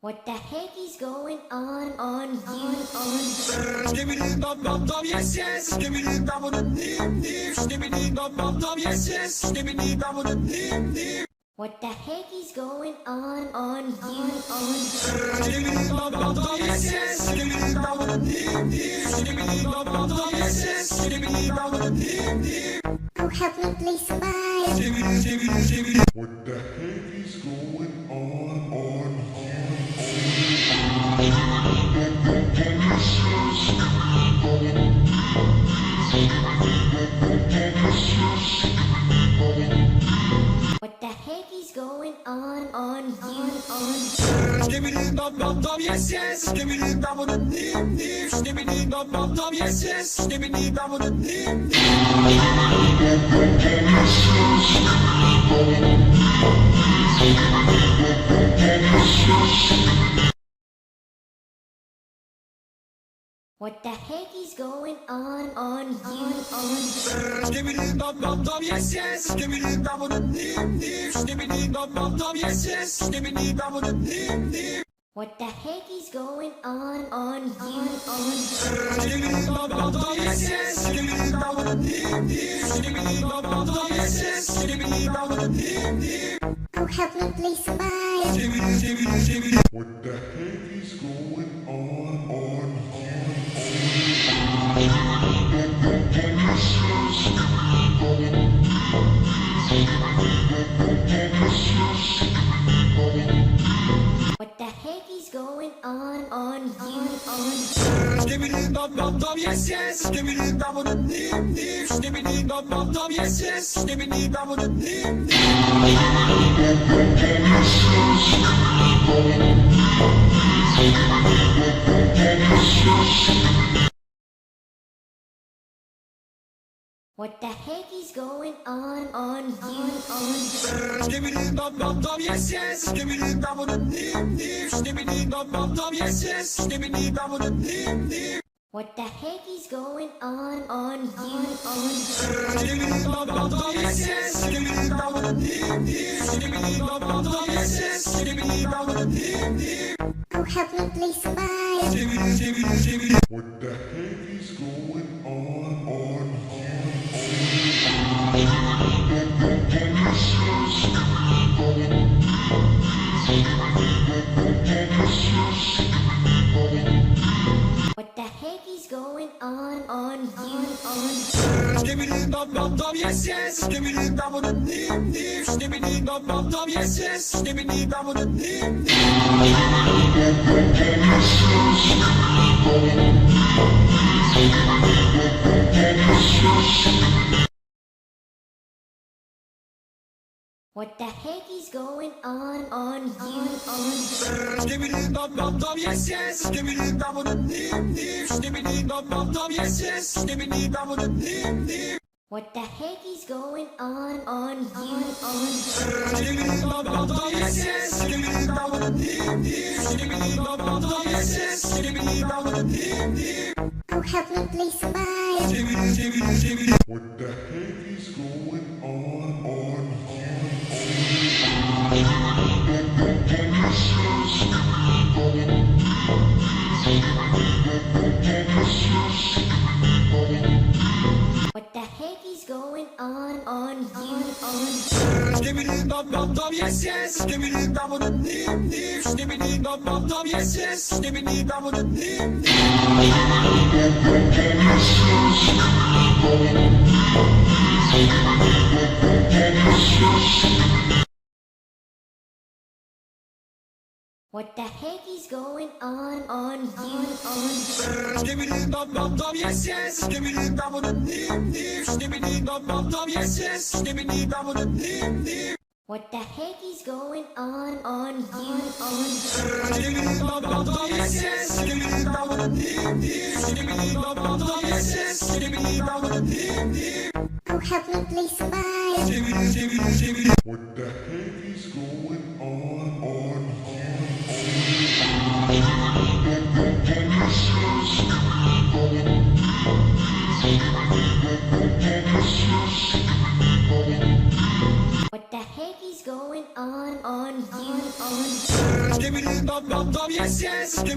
What the heck is going on you? Skibidi dum dum dum, yes yes. Skibidi dum dum dim dim. Skibidi dum dum dum, yes yes. Skibidi dum dum dim dim. What the heck is going on you? Skibidi dum dum dum, yes yes. Skibidi dum dum dim dim. Skibidi dum dum dum, yes yes. Skibidi dum dum dim dim. Oh, help me please, somebody. Skibidi skibidi skibidi. What the heck is going on What the heck is going on you? Skibidi dum dum dum, yes yes. Skibidi dum dum dim dim. Skibidi dum dum dum, yes yes. Skibidi dum dum dim dim. What the heck is going on you? Skibidi dum dum dum, yes yes. Skibidi dum dum dim dim. Skibidi dum dum dum, yes yes. Skibidi dum dum dim dim. What the heck is going on you? Skibidi dum dum dum, yes yes. Skibidi dum dum dim dim. Skibidi dum dum dum, yes yes. Skibidi dum dum dim dim. Oh, help me please, somebody. Skibidi skibidi skibidi. What the heck is going on What the heck is going on you? Skibidi dum dum dum, yes yes. Skibidi dum dum dim dim. Skibidi dum dum dum, yes yes. Skibidi dum dum dim dim. What the heck is going on you? Skibidi dum dum dum, yes yes. Skibidi dum dum dim dim. Skibidi dum dum dum, yes yes. Skibidi dum dum dim dim. What the heck is going on you? Skibidi dum dum dum, yes yes. Skibidi dum dum dim dim. Skibidi dum dum dum, yes yes. Skibidi dum dum dim dim. Oh, help me please, somebody. Skibidi skibidi skibidi. What the heck is going on What the heck is going on you? Skibidi dum dum dum, yes yes. Skibidi dum dum dim dim. Skibidi dum dum dum, yes yes. Skibidi dum dum dim dim. What the heck is going on you? Skibidi dum dum dum, yes yes. Skibidi dum dum dim dim. Skibidi dum dum dum, yes yes. Skibidi dum dum dim dim. What the heck is going on you? Skibidi dum dum dum, yes yes. Skibidi dum dum dim dim. Skibidi dum dum dum, yes yes. Skibidi dum dum dim dim. Oh, help me please, somebody. Skibidi skibidi skibidi. What the heck is going on What the heck is going on you? Skibidi dum dum dum, yes yes. Skibidi dum dum dim dim. Skibidi dum dum dum, yes yes. Skibidi dum dum dim dim. What the heck is going on you? Skibidi dum dum dum, yes yes. Skibidi dum dum dim dim. Skibidi dum dum dum, yes yes. Skibidi dum dum dim dim. What the heck is going on you? Skibidi dum dum dum, yes yes. Skibidi dum dum dim dim. Skibidi dum dum dum, yes yes. Skibidi dum dum dim dim. Oh, help me please, somebody. Skibidi skibidi skibidi. What the heck is going on What the heck is going on you, on Skibidi dum dum dum, yes yes. Skibidi.